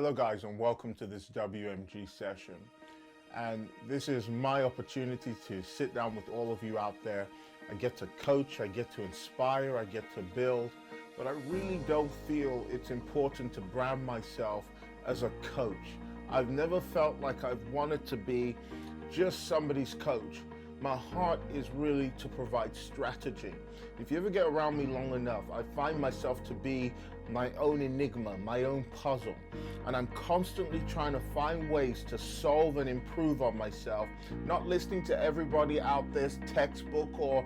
Hello guys, and welcome to this WMG session. And this is my opportunity to sit down with all of you out there. I get to coach, I get to inspire, I get to build, but I really don't feel it's important to brand myself as a coach. I've never felt like I've wanted to be just somebody's coach. My heart is really to provide strategy. If you ever get around me long enough, I find myself to be my own enigma, my own puzzle. And I'm constantly trying to find ways to solve and improve on myself, not listening to everybody out there's textbook or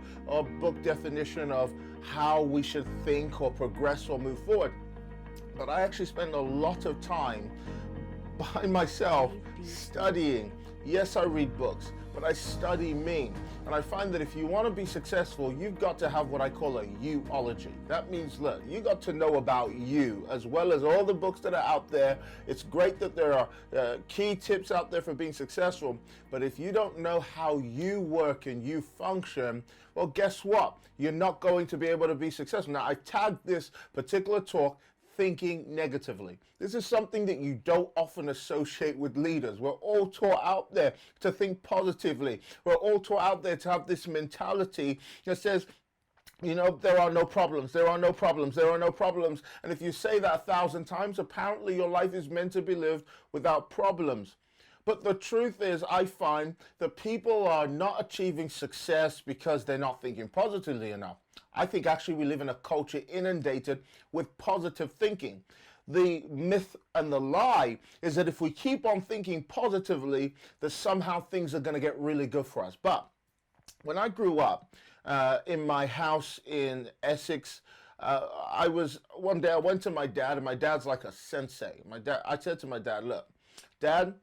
book definition of how we should think or progress or move forward. But I actually spend a lot of time by myself studying. Yes, I read books, but I study me. And I find that if you want to be successful, you've got to have what I call a u-ology. That means, look, you got to know about you as well as all the books that are out there. It's great that there are key tips out there for being successful, but if you don't know how you work and you function, well, guess what? You're not going to be able to be successful. Now, I've tagged this particular talk thinking negatively. This is something that you don't often associate with leaders. We're all taught out there to think positively. We're all taught out there to have this mentality that says, you know, there are no problems, there are no problems, there are no problems. And if you say that 1,000 times, apparently your life is meant to be lived without problems. But the truth is, I find that people are not achieving success because they're not thinking positively enough. I think actually we live in a culture inundated with positive thinking. The myth and the lie is that if we keep on thinking positively, that somehow things are going to get really good for us. But when I grew up in my house in Essex, one day I went to my dad, and my dad's like a sensei. I said to my dad, look, Dad,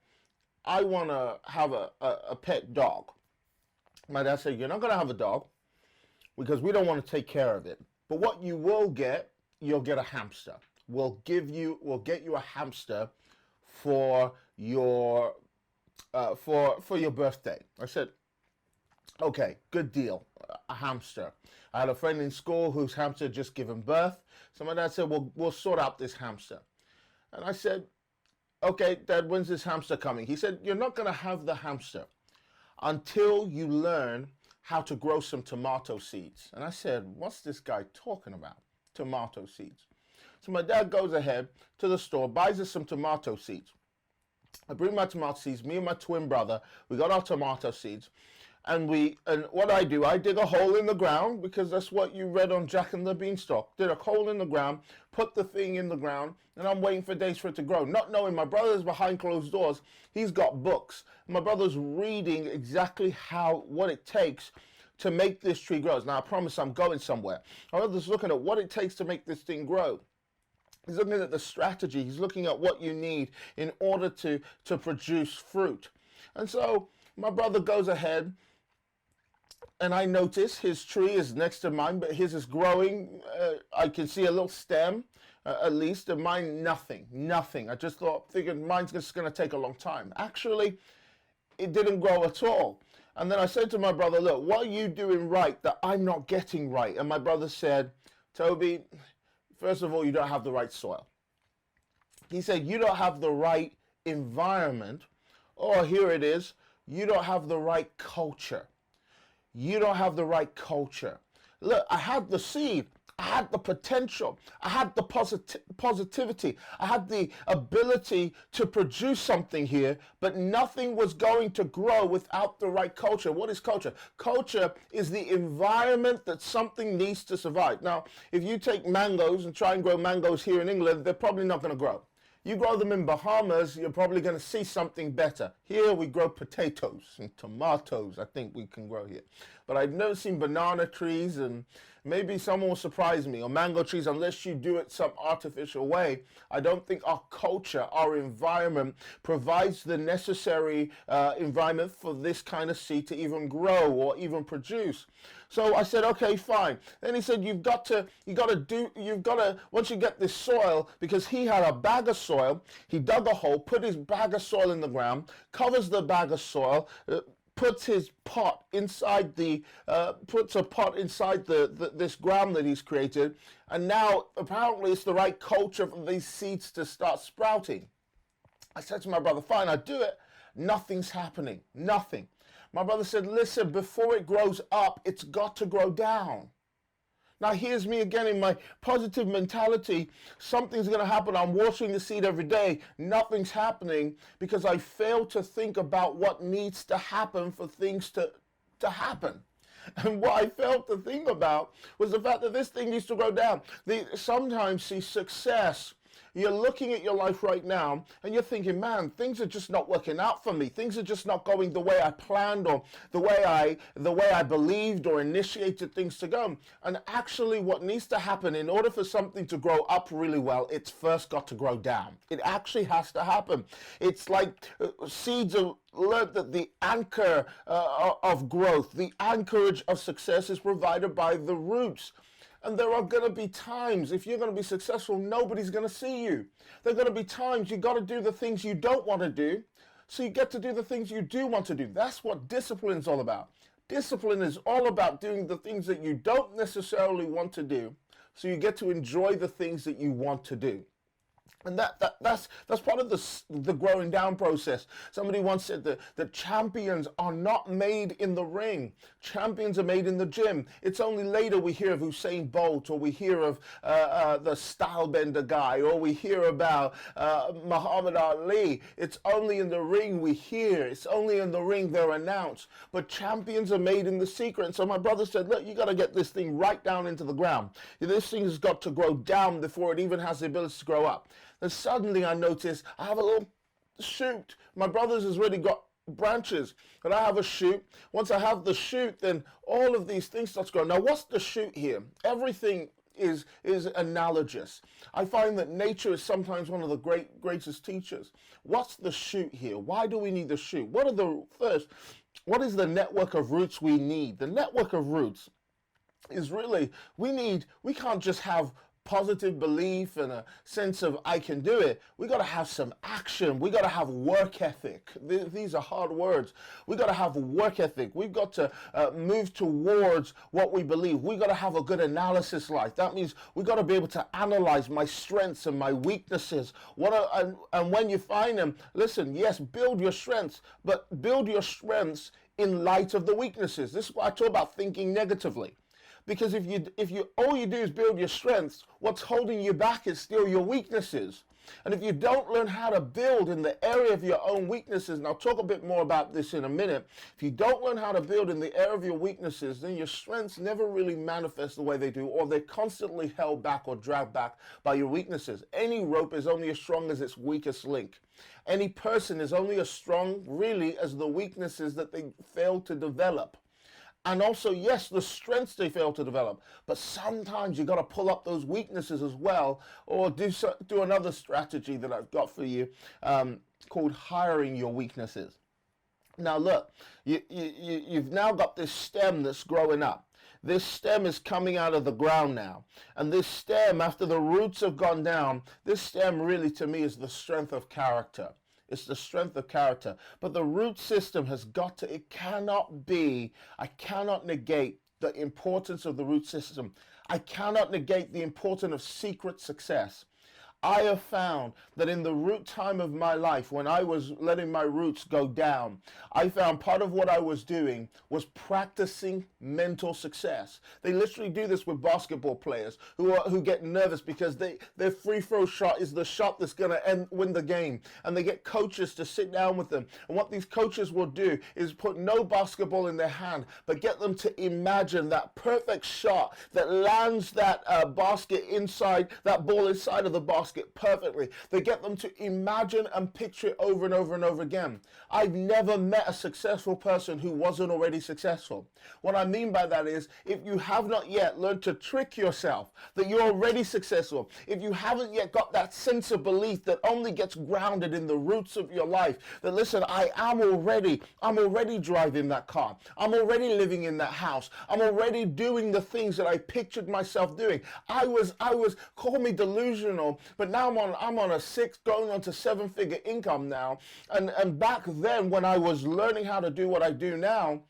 I want to have a pet dog. My dad said, you're not going to have a dog because we don't want to take care of it. But what you will get, you'll get a hamster. We'll get you a hamster for your birthday. I said, okay, good deal, a hamster. I had a friend in school whose hamster had just given birth. So my dad said, well, we'll sort out this hamster. And I said, okay, Dad, when's this hamster coming? He said, you're not going to have the hamster until you learn how to grow some tomato seeds. And I said, what's this guy talking about? Tomato seeds. So my dad goes ahead to the store, buys us some tomato seeds. I bring my tomato seeds, me and my twin brother, we got our tomato seeds. And what I do, I dig a hole in the ground, because that's what you read on Jack and the Beanstalk. Did a hole in the ground, put the thing in the ground, and I'm waiting for days for it to grow. Not knowing my brother's behind closed doors, he's got books. My brother's reading exactly what it takes to make this tree grow. Now I promise I'm going somewhere. My brother's looking at what it takes to make this thing grow. He's looking at the strategy. He's looking at what you need in order to produce fruit. And so my brother goes ahead, and I notice his tree is next to mine, but his is growing. I can see a little stem, at least, and mine, nothing. I just figured mine's just going to take a long time. Actually, it didn't grow at all. And then I said to my brother, look, what are you doing right that I'm not getting right? And my brother said, Toby, first of all, you don't have the right soil. He said, you don't have the right environment, or here it is, you don't have the right culture. You don't have the right culture. Look, I had the seed. I had the potential. I had the positivity. I had the ability to produce something here, but nothing was going to grow without the right culture. What is culture? Culture is the environment that something needs to survive. Now, if you take mangoes and try and grow mangoes here in England, they're probably not going to grow. You grow them in Bahamas, you're probably going to see something better. Here we grow potatoes and tomatoes, I think we can grow here. But I've never seen banana trees, and maybe someone will surprise me, or mango trees, unless you do it some artificial way. I don't think our culture, our environment provides the necessary environment for this kind of seed to even grow or even produce. So I said, okay, fine. Then he said, once you get this soil, because he had a bag of soil, he dug a hole, put his bag of soil in the ground, covers the bag of soil, puts his pot inside puts a pot inside this ground that he's created, and now apparently it's the right culture for these seeds to start sprouting. I said to my brother, fine, I do it. Nothing's happening. Nothing. My brother said, listen, before it grows up, it's got to grow down. Now here's me again in my positive mentality. Something's going to happen. I'm watering the seed every day. Nothing's happening because I fail to think about what needs to happen for things to happen. And what I failed to think about was the fact that this thing needs to go down. Sometimes, see, success, you're looking at your life right now and you're thinking, man, things are just not working out for me. Things are just not going the way I planned or the way I believed or initiated things to go. And actually what needs to happen in order for something to grow up really well, it's first got to grow down. It actually has to happen. It's like seeds are learned that the anchor of growth, the anchorage of success is provided by the roots. And there are going to be times, if you're going to be successful, nobody's going to see you. There are going to be times you got to do the things you don't want to do, so you get to do the things you do want to do. That's what discipline is all about. Discipline is all about doing the things that you don't necessarily want to do, so you get to enjoy the things that you want to do. And that's part of the growing down process. Somebody once said that champions are not made in the ring. Champions are made in the gym. It's only later we hear of Usain Bolt, or we hear of the stylebender guy, or we hear about Muhammad Ali. It's only in the ring we hear. It's only in the ring they're announced. But champions are made in the secret. And so my brother said, look, you got to get this thing right down into the ground. This thing has got to grow down before it even has the ability to grow up. Then suddenly I notice I have a little shoot. My brother's has already got branches, and I have a shoot. Once I have the shoot, then all of these things start to grow. Now, what's the shoot here? Everything is analogous. I find that nature is sometimes one of the greatest teachers. What's the shoot here? Why do we need the shoot? What is the network of roots we need? The network of roots is really, we can't just have positive belief and a sense of I can do it. We got to have some action. We got to have work ethic. These are hard words. We got to have work ethic. We've got to move towards what we believe. We got to have a good analysis life. That means we got to be able to analyze my strengths and my weaknesses. And when you find them, listen, yes, build your strengths, but build your strengths in light of the weaknesses. This is why I talk about thinking negatively. Because if you all you do is build your strengths, what's holding you back is still your weaknesses. And if you don't learn how to build in the area of your own weaknesses, and I'll talk a bit more about this in a minute, if you don't learn how to build in the area of your weaknesses, then your strengths never really manifest the way they do, or they're constantly held back or dragged back by your weaknesses. Any rope is only as strong as its weakest link. Any person is only as strong, really, as the weaknesses that they fail to develop. And also, yes, the strengths they fail to develop, but sometimes you got to pull up those weaknesses as well, or do another strategy that I've got for you called hiring your weaknesses. Now look, you've now got this stem that's growing up. This stem is coming out of the ground now. And this stem, after the roots have gone down, this stem really to me is the strength of character. It's the strength of character. But the root system has got to, I cannot negate the importance of the root system. I cannot negate the importance of secret success. I have found that in the root time of my life, when I was letting my roots go down, I found part of what I was doing was practicing mental success. They literally do this with basketball players who get nervous because their free throw shot is the shot that's going to win the game. And they get coaches to sit down with them. And what these coaches will do is put no basketball in their hand, but get them to imagine that perfect shot that lands that basket inside, that ball inside of the basket perfectly. They get them to imagine and picture it over and over and over again. I've never met a successful person who wasn't already successful. What I mean by that is, if you have not yet learned to trick yourself that you're already successful, if you haven't yet got that sense of belief that only gets grounded in the roots of your life, that listen, I'm already driving that car. I'm already living in that house. I'm already doing the things that I pictured myself doing. I was call me delusional, but now I'm on a going on to 7-figure income now. And back then when I was learning how to do what I do now,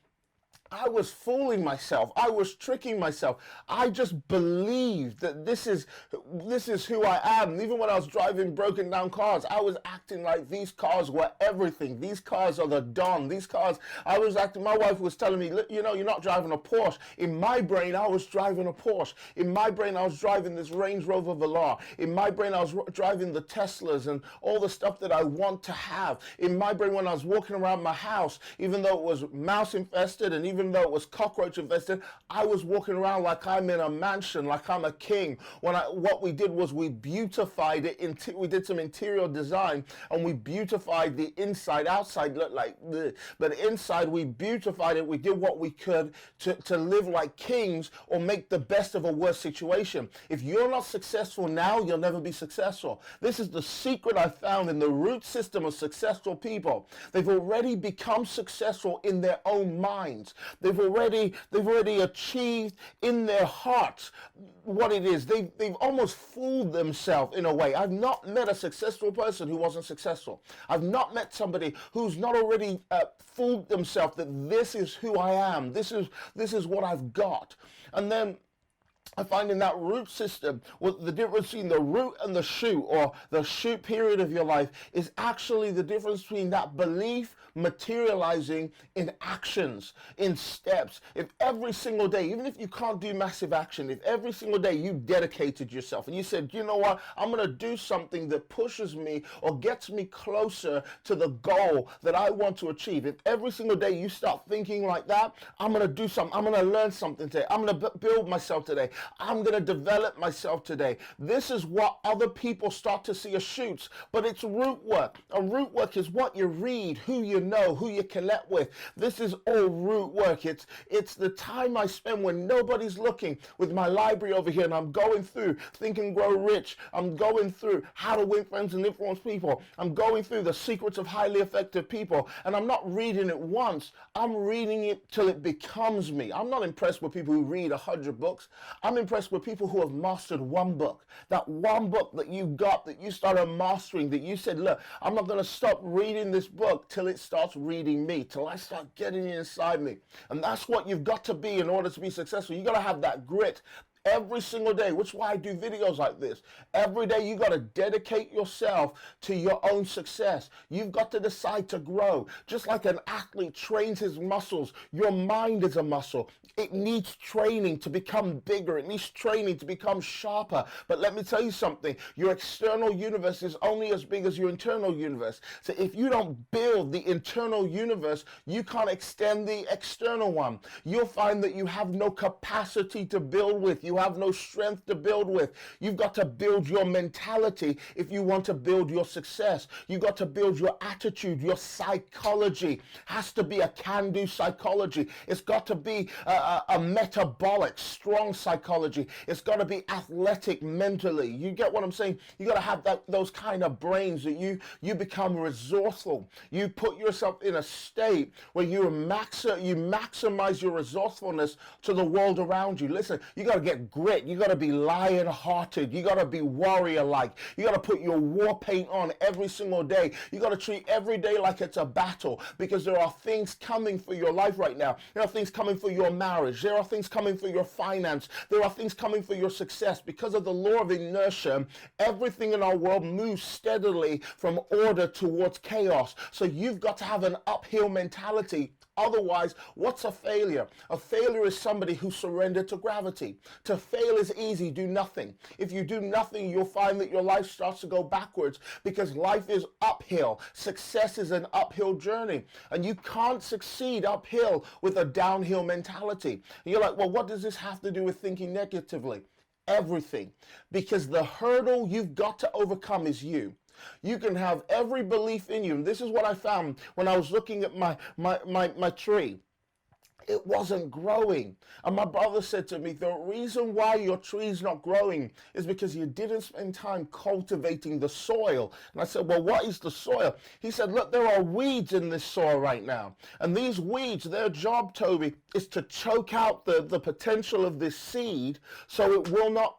I was fooling myself. I was tricking myself. I just believed that this is who I am. Even when I was driving broken down cars, I was acting like these cars were everything. These cars are the Don. These cars, I was acting, my wife was telling me, you know, you're not driving a Porsche. In my brain, I was driving a Porsche. In my brain, I was driving this Range Rover Velar. In my brain, I was driving the Teslas and all the stuff that I want to have. In my brain, when I was walking around my house, even though it was mouse infested and even though it was cockroach infested, I was walking around like I'm in a mansion, like I'm a king. What we did was we beautified it. We did some interior design and we beautified the inside. Outside looked like this, but inside we beautified it. We did what we could to live like kings or make the best of a worse situation. If you're not successful now, you'll never be successful. This is the secret I found in the root system of successful people. They've already become successful in their own minds. They've already achieved in their hearts what it is. They've almost fooled themselves in a way. I've not met a successful person who wasn't successful. I've not met somebody who's not already fooled themselves that this is who I am. This is what I've got. And then I find in that root system, what the difference between the root and the shoot, or the shoot period of your life, is actually the difference between that belief materializing in actions, in steps. If every single day, even if you can't do massive action, if every single day you dedicated yourself and you said, you know what, I'm going to do something that pushes me or gets me closer to the goal that I want to achieve. If every single day you start thinking like that, I'm going to do something, I'm going to learn something today, I'm going to build myself today, I'm going to develop myself today. This is what other people start to see as shoots, but it's root work. A root work is what you read, who you know, who you connect with. This is all root work. It's the time I spend when nobody's looking with my library over here and I'm going through Think and Grow Rich. I'm going through How to Win Friends and Influence People. I'm going through The Secrets of Highly Effective People, and I'm not reading it once. I'm reading it till it becomes me. I'm not impressed with people who read 100 books. I'm impressed with people who have mastered one book. That one book that you got, that you started mastering, that you said, look, I'm not going to stop reading this book till it starts reading me, till I start getting it inside me. And that's what you've got to be in order to be successful. You got to have that grit. Every single day, which is why I do videos like this. Every day you got to dedicate yourself to your own success. You've got to decide to grow. Just like an athlete trains his muscles, your mind is a muscle. It needs training to become bigger. It needs training to become sharper. But let me tell you something. Your external universe is only as big as your internal universe. So if you don't build the internal universe, you can't extend the external one. You'll find that you have no capacity to build with. You have no strength to build with. You've got to build your mentality if you want to build your success. You've got to build your attitude. Your psychology has to be a can-do psychology. It's got to be a metabolic, strong psychology. It's got to be athletic mentally. You get what I'm saying? You got to have those kind of brains that you become resourceful. You put yourself in a state where you maximize your resourcefulness to the world around you. Listen, you got to get grit. You got to be lion-hearted. You got to be warrior-like. You got to put your war paint on every single day. You got to treat every day like it's a battle, because there are things coming for your life right now. There are things coming for your marriage. There are things coming for your finance. There are things coming for your success. Because of the law of inertia, everything in our world moves steadily from order towards chaos. So you've got to have an uphill mentality. Otherwise, what's a failure? A failure is somebody who surrendered to gravity. To fail is easy, do nothing. If you do nothing, you'll find that your life starts to go backwards, because life is uphill. Success is an uphill journey, and you can't succeed uphill with a downhill mentality. And you're like, well, what does this have to do with thinking negatively? Everything. Because the hurdle you've got to overcome is you. You can have every belief in you. And this is what I found when I was looking at my tree. It wasn't growing. And my brother said to me, the reason why your tree's not growing is because you didn't spend time cultivating the soil. And I said, well, what is the soil? He said, look, there are weeds in this soil right now. And these weeds, their job, Toby, is to choke out the potential of this seed so it will not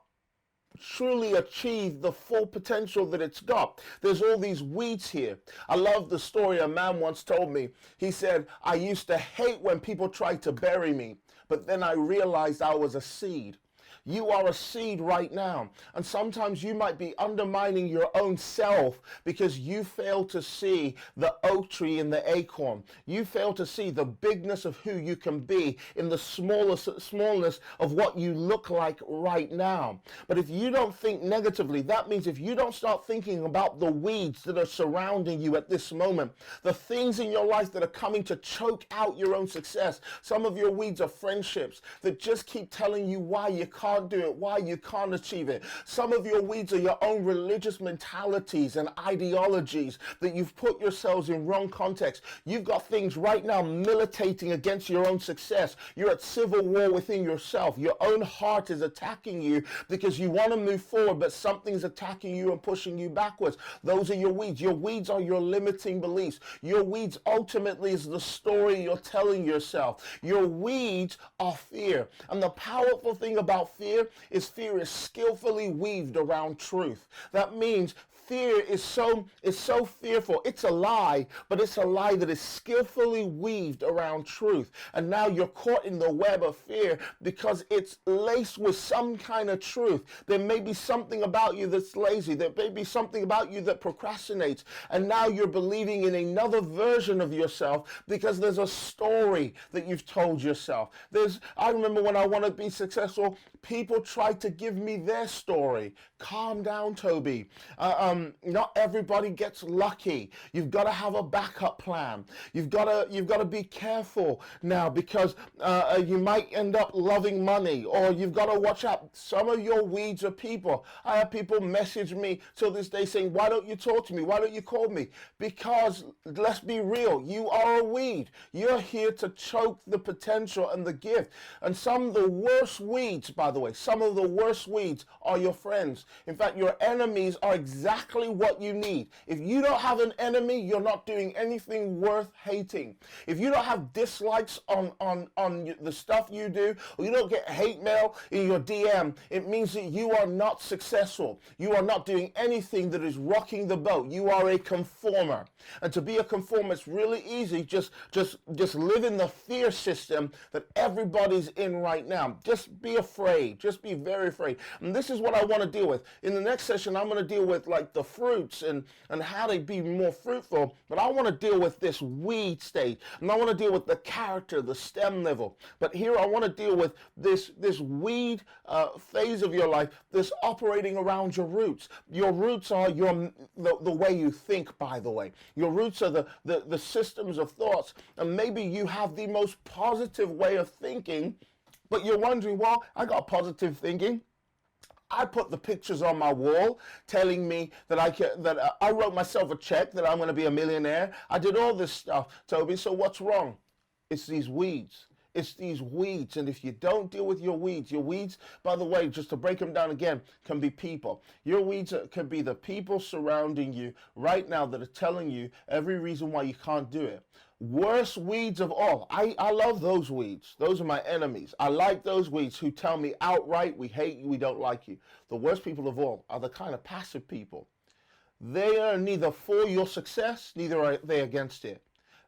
truly achieve the full potential that it's got. There's all these weeds here. I love the story a man once told me. He said, I used to hate when people tried to bury me, but then I realized I was a seed. You are a seed right now. And sometimes you might be undermining your own self because you fail to see the oak tree in the acorn. You fail to see the bigness of who you can be in the smallness of what you look like right now. But if you don't think negatively, that means if you don't start thinking about the weeds that are surrounding you at this moment, the things in your life that are coming to choke out your own success. Some of your weeds are friendships that just keep telling you why you can't do it, why you can't achieve it. Some of your weeds are your own religious mentalities and ideologies that you've put yourselves in wrong context. You've got things right now militating against your own success. You're at civil war within yourself. Your own heart is attacking you because you want to move forward, but something's attacking you and pushing you backwards. Those are your weeds. Your weeds are your limiting beliefs. Your weeds ultimately is the story you're telling yourself. Your weeds are fear. And the powerful thing about fear is skillfully weaved around truth. That means fear is so fearful. It's a lie, but it's a lie that is skillfully weaved around truth. And now you're caught in the web of fear because it's laced with some kind of truth. There may be something about you that's lazy. There may be something about you that procrastinates. And now you're believing in another version of yourself because there's a story that you've told yourself. I remember when I wanted to be successful, people tried to give me their story. Calm down, Toby. Not everybody gets lucky. You've got to have a backup plan. You've got to be careful now because you might end up loving money, or you've got to watch out. Some of your weeds are people. I have people message me till this day saying, why don't you talk to me? Why don't you call me? Because let's be real, you are a weed. You're here to choke the potential and the gift. And some of the worst weeds, by the way, some of the worst weeds are your friends. In fact, your enemies are exactly what you need. If you don't have an enemy, you're not doing anything worth hating. If you don't have dislikes on the stuff you do, or you don't get hate mail in your DM, it means that you are not successful. You are not doing anything that is rocking the boat. You are a conformer. And to be a conformer, it's really easy. Just live in the fear system that everybody's in right now. Just be afraid. Just be very afraid. And this is what I want to deal with. In the next session, I'm going to deal with like the fruits and how to be more fruitful. But I want to deal with this weed stage. And I want to deal with the character, the stem level. But here I want to deal with this weed phase of your life, this operating around your roots. Your roots are the way you think, by the way. Your roots are the systems of thoughts. And maybe you have the most positive way of thinking, but you're wondering, well, I got positive thinking. I put the pictures on my wall telling me that I wrote myself a check that I'm going to be a millionaire. I did all this stuff, Toby. So what's wrong? It's these weeds. It's these weeds. And if you don't deal with your weeds, by the way, just to break them down again, can be people. Your weeds can be the people surrounding you right now that are telling you every reason why you can't do it. Worst weeds of all. I love those weeds. Those are my enemies. I like those weeds who tell me outright, we hate you, we don't like you. The worst people of all are the kind of passive people. They are neither for your success, neither are they against it.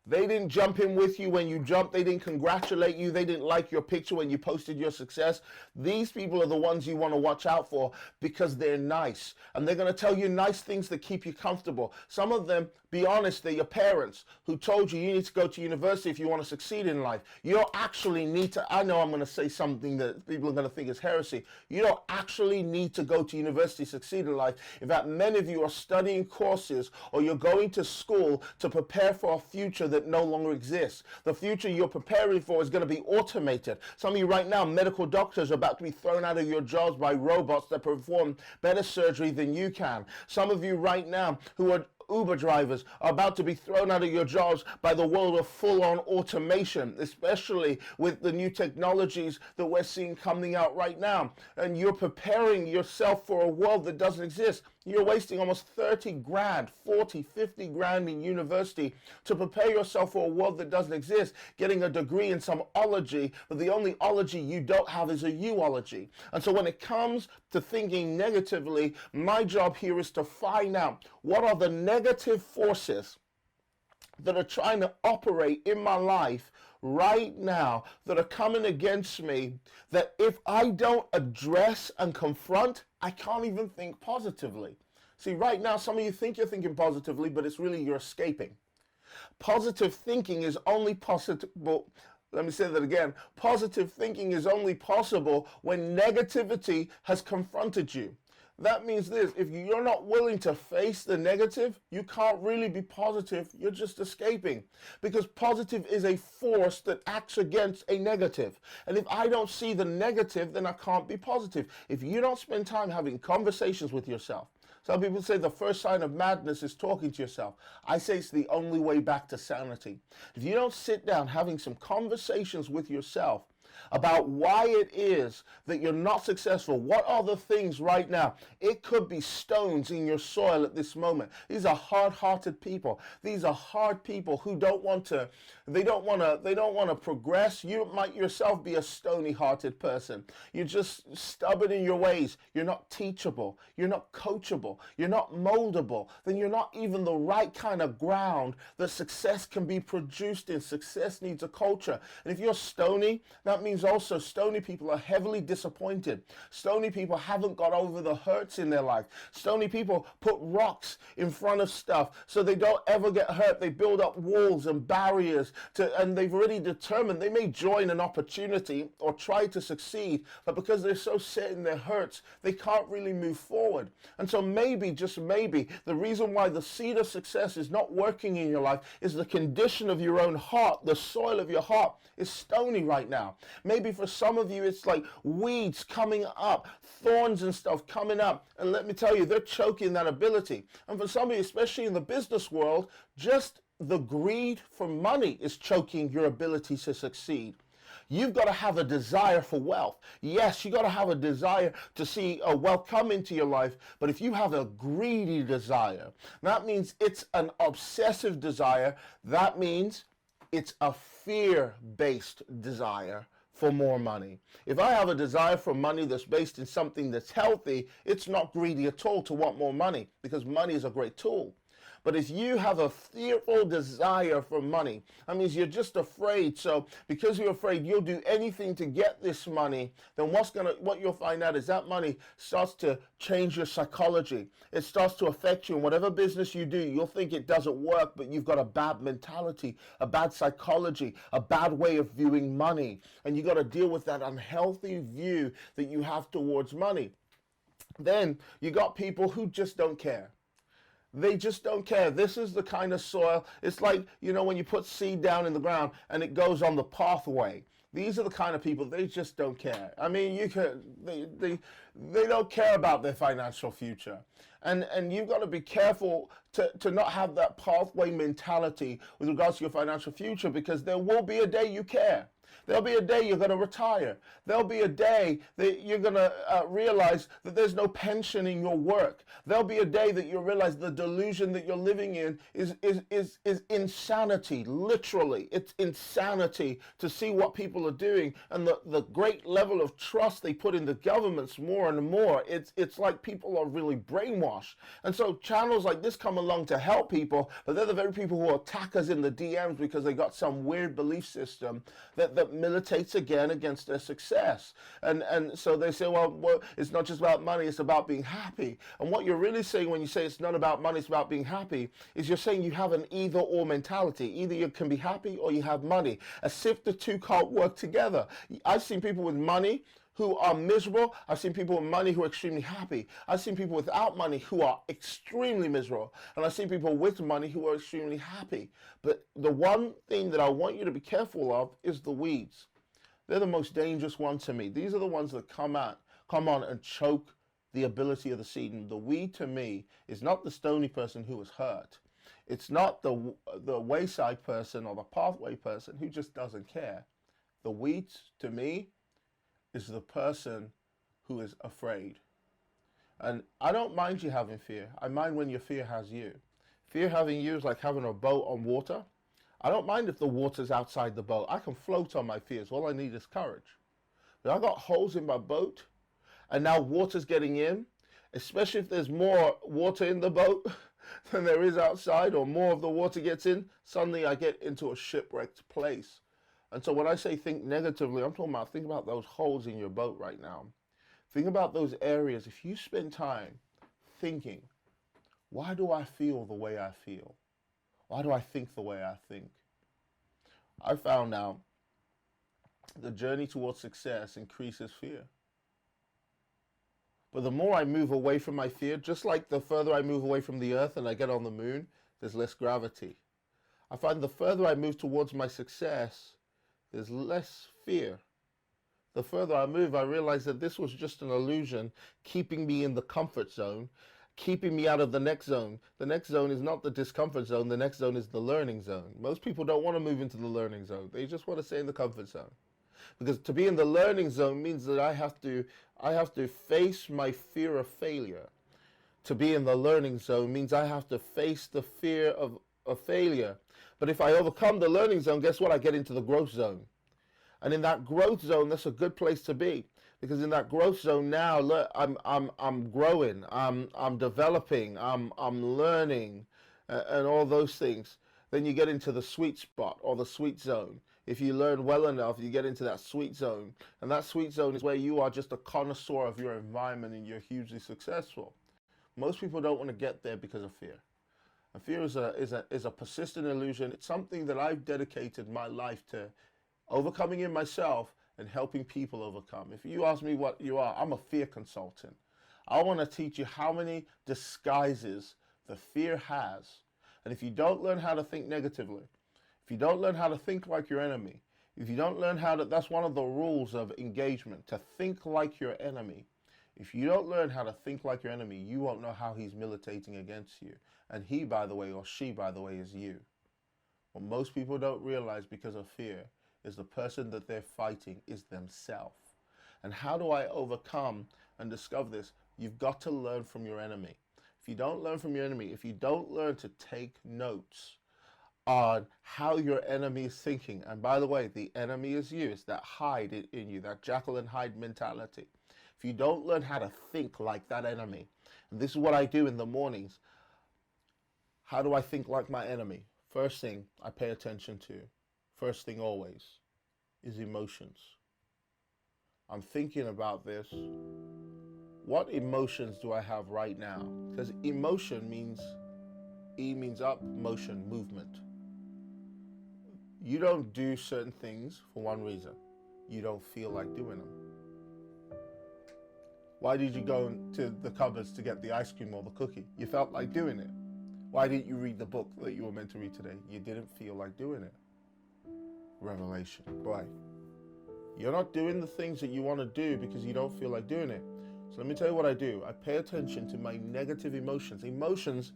They didn't jump in with you when you jumped. They didn't congratulate you. They didn't like your picture when you posted your success. These people are the ones you want to watch out for because they're nice. And they're going to tell you nice things that keep you comfortable. Some of them, be honest, they're your parents who told you need to go to university if you want to succeed in life. You don't actually need to, I know I'm going to say something that people are going to think is heresy. You don't actually need to go to university to succeed in life. In fact, many of you are studying courses or you're going to school to prepare for a future that no longer exists. The future you're preparing for is going to be automated. Some of you right now, medical doctors, are about to be thrown out of your jobs by robots that perform better surgery than you can. Some of you right now who are Uber drivers are about to be thrown out of your jobs by the world of full-on automation, especially with the new technologies that we're seeing coming out right now. And you're preparing yourself for a world that doesn't exist. You're wasting almost 30 grand, 40, 50 grand in university to prepare yourself for a world that doesn't exist, getting a degree in some ology, but the only ology you don't have is a u-ology. And so when it comes to thinking negatively, my job here is to find out what are the negative forces that are trying to operate in my life right now, that are coming against me, that if I don't address and confront, I can't even think positively. See, right now, some of you think you're thinking positively, but it's really you're escaping. Positive thinking is only possible. Let me say that again. Positive thinking is only possible when negativity has confronted you. That means this: if you're not willing to face the negative, you can't really be positive. You're just escaping, because positive is a force that acts against a negative. And if I don't see the negative, then I can't be positive. If you don't spend time having conversations with yourself, some people say the first sign of madness is talking to yourself. I say it's the only way back to sanity. If you don't sit down having some conversations with yourself about why it is that you're not successful. What are the things right now? It could be stones in your soil at this moment. These are hard-hearted people. These are hard people who don't want to progress. You might yourself be a stony-hearted person. You're just stubborn in your ways. You're not teachable. You're not coachable. You're not moldable. Then you're not even the right kind of ground that success can be produced in. Success needs a culture. And if you're stony, that means also stony people are heavily disappointed. Stony people haven't got over the hurts in their life. Stony people put rocks in front of stuff so they don't ever get hurt. They build up walls and barriers and they've already determined they may join an opportunity or try to succeed, but because they're so set in their hurts, they can't really move forward. And so maybe, just maybe, the reason why the seed of success is not working in your life is the condition of your own heart. The soil of your heart is stony right now. Maybe for some of you, it's like weeds coming up, thorns and stuff coming up. And let me tell you, they're choking that ability. And for some of you, especially in the business world, just the greed for money is choking your ability to succeed. You've got to have a desire for wealth. Yes, you got to have a desire to see wealth come into your life. But if you have a greedy desire, that means it's an obsessive desire. That means it's a fear-based desire for more money. If I have a desire for money that's based in something that's healthy, it's not greedy at all to want more money, because money is a great tool. But if you have a fearful desire for money, that means you're just afraid. So because you're afraid you'll do anything to get this money, then what you'll find out is that money starts to change your psychology. It starts to affect you. In whatever business you do, you'll think it doesn't work, but you've got a bad mentality, a bad psychology, a bad way of viewing money. And you got to deal with that unhealthy view that you have towards money. Then you got people who just don't care. They just don't care. This is the kind of soil. It's like, when you put seed down in the ground and it goes on the pathway. These are the kind of people, they just don't care. I mean, they don't care about their financial future. And you've got to be careful to not have that pathway mentality with regards to your financial future, because there will be a day you care. There'll be a day you're going to retire. There'll be a day that you're going to realize that there's no pension in your work. There'll be a day that you realize the delusion that you're living in is insanity, literally. It's insanity to see what people are doing and the great level of trust they put in the governments more and more. It's like people are really brainwashed. And so channels like this come along to help people, but they're the very people who attack us in the DMs because they got some weird belief system that militates again against their success. And so they say, well, it's not just about money, it's about being happy. And what you're really saying when you say it's not about money, it's about being happy, is you're saying you have an either-or mentality. Either you can be happy or you have money, as if the two can't work together. I've seen people with money who are miserable. I've seen people with money who are extremely happy. I've seen people without money who are extremely miserable. And I've seen people with money who are extremely happy. But the one thing that I want you to be careful of is the weeds. They're the most dangerous ones to me. These are the ones that come on and choke the ability of the seed. And the weed to me is not the stony person who was hurt. It's not the wayside person or the pathway person who just doesn't care. The weeds to me is the person who is afraid. And I don't mind you having fear. I mind when your fear has you. Fear having you is like having a boat on water. I don't mind if the water's outside the boat. I can float on my fears. All I need is courage. But I got holes in my boat, and now water's getting in, especially if there's more water in the boat than there is outside, or more of the water gets in, suddenly I get into a shipwrecked place. And so when I say think negatively, I'm talking about think about those holes in your boat right now. Think about those areas. If you spend time thinking, why do I feel the way I feel? Why do I think the way I think? I found out the journey towards success increases fear. But the more I move away from my fear, just like the further I move away from the earth and I get on the moon, there's less gravity. I find the further I move towards my success, there's less fear. The further I move, I realize that this was just an illusion, keeping me in the comfort zone, keeping me out of the next zone. The next zone is not the discomfort zone. The next zone is the learning zone. Most people don't want to move into the learning zone. They just want to stay in the comfort zone. Because to be in the learning zone means that I have to face my fear of failure. To be in the learning zone means I have to face the fear of failure. But if I overcome the learning zone, guess what? I get into the growth zone. And in that growth zone, that's a good place to be. Because in that growth zone now, look, I'm growing, I'm developing, I'm learning, and all those things. Then you get into the sweet spot or the sweet zone. If you learn well enough, you get into that sweet zone. And that sweet zone is where you are just a connoisseur of your environment and you're hugely successful. Most people don't want to get there because of fear. And fear is a persistent illusion. It's something that I've dedicated my life to overcoming in myself and helping people overcome. If you ask me what you are, I'm a fear consultant. I want to teach you how many disguises the fear has. And if you don't learn how to think negatively, if you don't learn how to think like your enemy, if you don't learn how to, that's one of the rules of engagement, to think like your enemy. If you don't learn how to think like your enemy, you won't know how he's militating against you. And he, by the way, or she, by the way, is you. What most people don't realize because of fear is the person that they're fighting is themselves. And how do I overcome and discover this? You've got to learn from your enemy. If you don't learn from your enemy, if you don't learn to take notes on how your enemy is thinking, and by the way, the enemy is you, it's that hide in you, that Jekyll and Hyde mentality. If you don't learn how to think like that enemy, and this is what I do in the mornings, how do I think like my enemy? First thing I pay attention to, first thing always, is emotions. I'm thinking about this. What emotions do I have right now? Because emotion means, E means up, motion, movement. You don't do certain things for one reason. You don't feel like doing them. Why did you go to the cupboards to get the ice cream or the cookie? You felt like doing it. Why didn't you read the book that you were meant to read today? You didn't feel like doing it. Revelation. Right. You're not doing the things that you want to do because you don't feel like doing it. So let me tell you what I do. I pay attention to my negative emotions. Emotions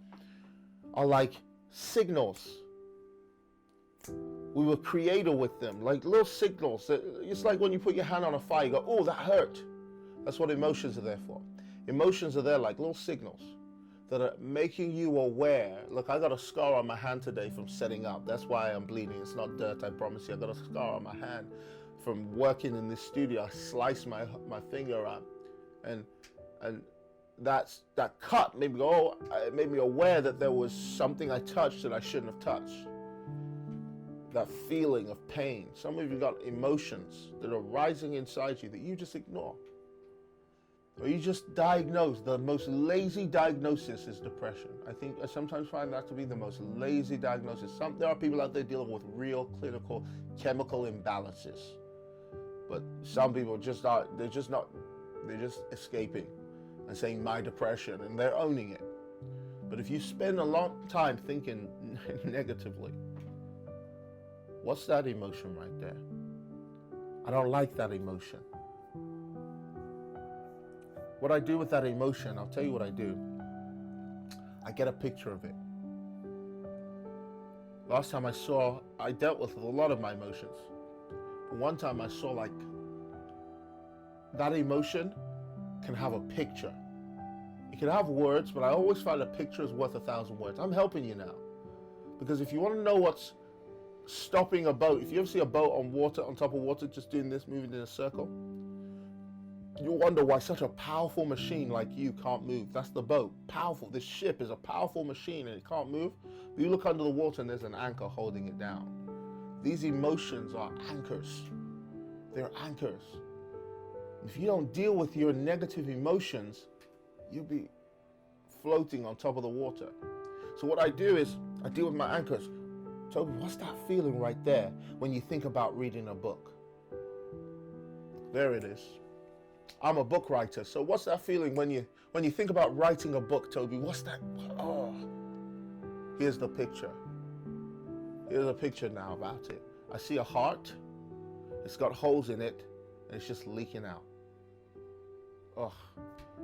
are like signals. We were creative with them, like little signals. It's like when you put your hand on a fire, you go, oh, that hurt. That's what emotions are there for. Emotions are there like little signals that are making you aware. Look, I got a scar on my hand today from setting up. That's why I'm bleeding. It's not dirt, I promise you. I got a scar on my hand from working in this studio. I sliced my finger up. And that cut made me go, it made me aware that there was something I touched that I shouldn't have touched. That feeling of pain. Some of you got emotions that are rising inside you that you just ignore. Or you just diagnose. The most lazy diagnosis is depression. I sometimes find that to be the most lazy diagnosis. There are people out there dealing with real clinical chemical imbalances. But some people they're just escaping and saying my depression, and they're owning it. But if you spend a long time thinking negatively, what's that emotion right there? I don't like that emotion. What I do with that emotion, I'll tell you what I do. I get a picture of it. Last time I dealt with a lot of my emotions. But one time I saw like that emotion can have a picture. You can have words, but I always find a picture is worth 1,000 words. I'm helping you now. Because if you want to know what's stopping a boat, if you ever see a boat on water, on top of water, just doing this, moving in a circle, you wonder why such a powerful machine like you can't move. That's the boat. Powerful. This ship is a powerful machine and it can't move. But you look under the water and there's an anchor holding it down. These emotions are anchors. They're anchors. If you don't deal with your negative emotions, you'll be floating on top of the water. So what I do is I deal with my anchors. Toby, what's that feeling right there when you think about reading a book? There it is. I'm a book writer, so what's that feeling when you think about writing a book, Toby? What's that? Oh, here's the picture. Here's a picture now about it. I see a heart. It's got holes in it, and it's just leaking out. Oh,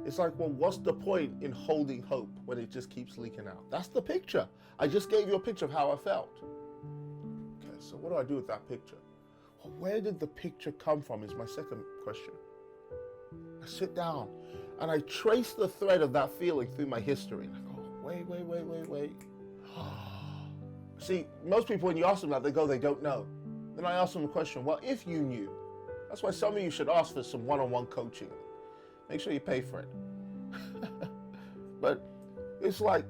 it's like, well, what's the point in holding hope when it just keeps leaking out? That's the picture. I just gave you a picture of how I felt. Okay, so what do I do with that picture? Well, where did the picture come from is my second question. I sit down and I trace the thread of that feeling through my history. And I go, wait. See, most people, when you ask them that, they don't know. Then I ask them a question, well, if you knew. That's why some of you should ask for some one-on-one coaching. Make sure you pay for it. But it's like,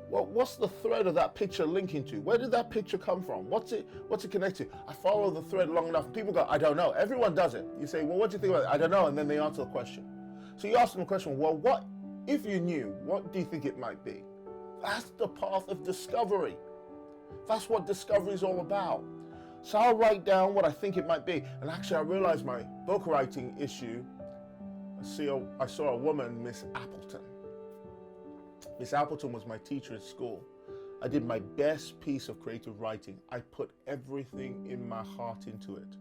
well, what's the thread of that picture linking to? Where did that picture come from? What's it connected to? I follow the thread long enough. People go, I don't know. Everyone does it. You say, well, what do you think about it? I don't know. And then they answer the question. So you ask them the question, well, what if you knew? What do you think it might be? That's the path of discovery. That's what discovery is all about. So I'll write down what I think it might be. And actually, I realized my book writing issue. I saw a woman, Miss Appleton. Miss Appleton was my teacher at school. I did my best piece of creative writing. I put everything in my heart into it.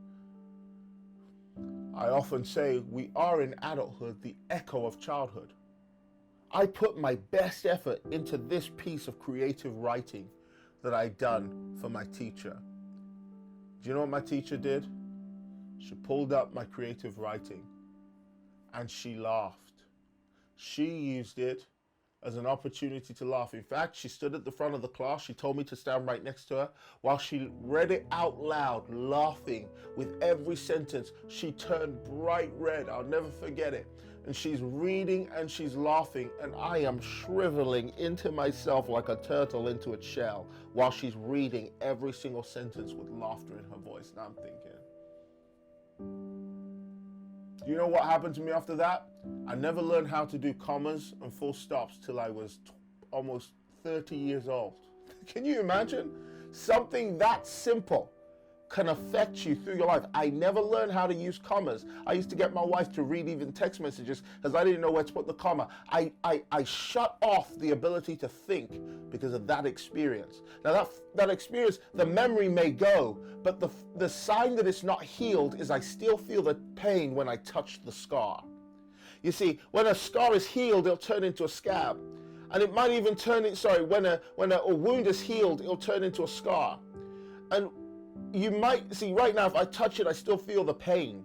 I often say we are in adulthood the echo of childhood. I put my best effort into this piece of creative writing that I'd done for my teacher. Do you know what my teacher did? She pulled up my creative writing and she laughed. She used it as an opportunity to laugh. In fact, she stood at the front of the class. She told me to stand right next to her while she read it out loud, laughing with every sentence. She turned bright red. I'll never forget it. And she's reading and she's laughing, and I am shriveling into myself like a turtle into its shell while she's reading every single sentence with laughter in her voice. And I'm thinking, do you know what happened to me after that? I never learned how to do commas and full stops till I was almost 30 years old. Can you imagine? Something that simple can affect you through your life. I never learned how to use commas. I used to get my wife to read even text messages because I didn't know where to put the comma. I shut off the ability to think because of that experience. Now that experience, the memory may go, but the sign that it's not healed is I still feel the pain when I touch the scar. You see, when a scar is healed, it'll turn into a scab. And it might even turn it, when a wound is healed, it'll turn into a scar. And you might see right now, if I touch it, I still feel the pain.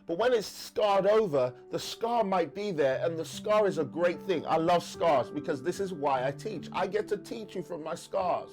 But when it's scarred over, the scar might be there, and the scar is a great thing. I love scars because this is why I teach. I get to teach you from my scars.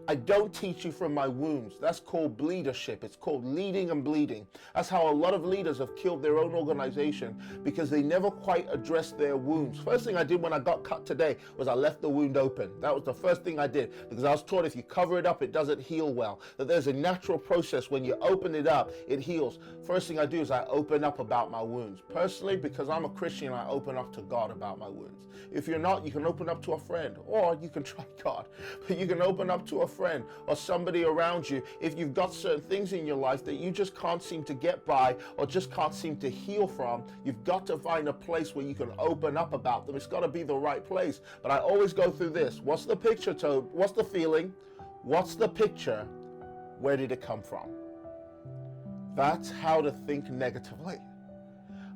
I don't teach you from my wounds. That's called leadership. It's called leading and bleeding. That's how a lot of leaders have killed their own organization because they never quite addressed their wounds. First thing I did when I got cut today was I left the wound open. That was the first thing I did because I was taught if you cover it up, it doesn't heal well. That there's a natural process. When you open it up, it heals. First thing I do is I open up about my wounds. Personally, because I'm a Christian, I open up to God about my wounds. If you're not, you can open up to a friend, or you can try God, but you can open up to a friend or somebody around you if you've got certain things in your life that you just can't seem to get by or just can't seem to heal from. You've got to find a place where you can open up about them. It's got to be the right place. But I always go through this. What's the picture, Tobe? What's the feeling? What's the picture? Where did it come from? That's how to think negatively.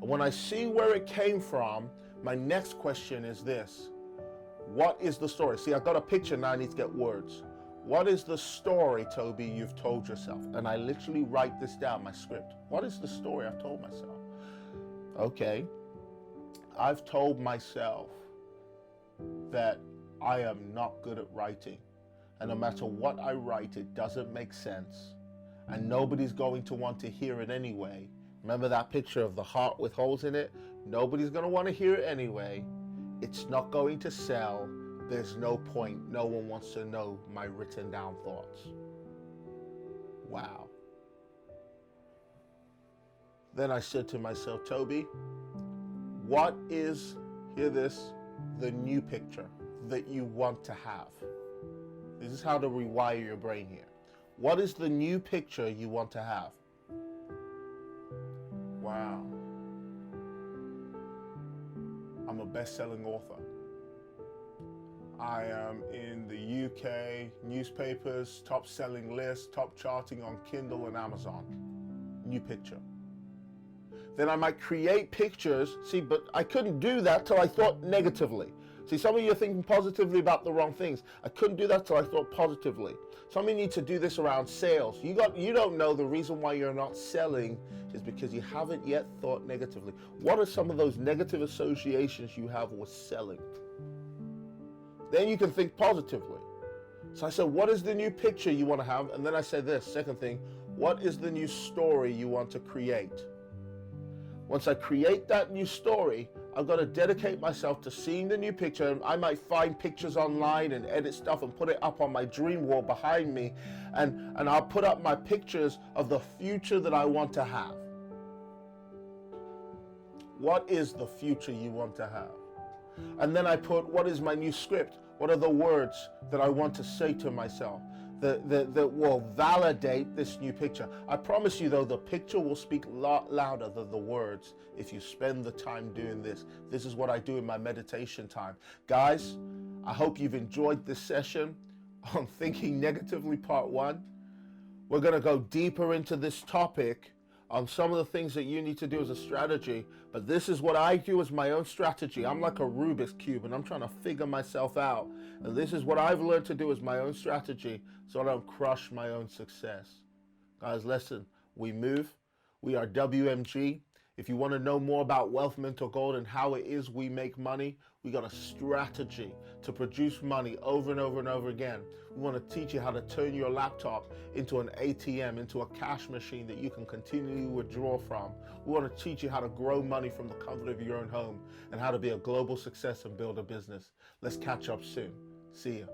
And when I see where it came from, my next question is this. What is the story? See, I've got a picture, now I need to get words. What is the story, Toby, you've told yourself? And I literally write this down, my script. What is the story I've told myself? Okay. I've told myself that I am not good at writing. And no matter what I write, it doesn't make sense. And nobody's going to want to hear it anyway. Remember that picture of the heart with holes in it? Nobody's going to want to hear it anyway. It's not going to sell. There's no point. No one wants to know my written down thoughts. Wow. Then I said to myself, Toby, what is, hear this, the new picture that you want to have? This is how to rewire your brain here. What is the new picture you want to have? Wow. I'm a best-selling author. I am in the UK newspapers, top-selling list, top charting on Kindle and Amazon. New picture. Then I might create pictures. See, but I couldn't do that till I thought negatively. See, some of you are thinking positively about the wrong things. I couldn't do that till I thought positively. Some of you need to do this around sales. You don't know the reason why you're not selling is because you haven't yet thought negatively. What are some of those negative associations you have with selling? Then you can think positively. So I said, what is the new picture you want to have? And then I said this, second thing, what is the new story you want to create? Once I create that new story, I've got to dedicate myself to seeing the new picture. I might find pictures online and edit stuff and put it up on my dream wall behind me. And I'll put up my pictures of the future that I want to have. What is the future you want to have? And then I put, what is my new script? What are the words that I want to say to myself that will validate this new picture? I promise you though, the picture will speak a lot louder than the words if you spend the time doing this. This is what I do in my meditation time. Guys, I hope you've enjoyed this session on Thinking Negatively Part 1. We're going to go deeper into this topic on some of the things that you need to do as a strategy, but this is what I do as my own strategy. I'm like a Rubik's Cube and I'm trying to figure myself out. And this is what I've learned to do as my own strategy so I don't crush my own success. Guys, listen, we move. We are WMG. If you want to know more about Wealth Mental Gold and how it is we make money, we got a strategy to produce money over and over and over again. We want to teach you how to turn your laptop into an ATM, into a cash machine that you can continually withdraw from. We want to teach you how to grow money from the comfort of your own home and how to be a global success and build a business. Let's catch up soon. See ya.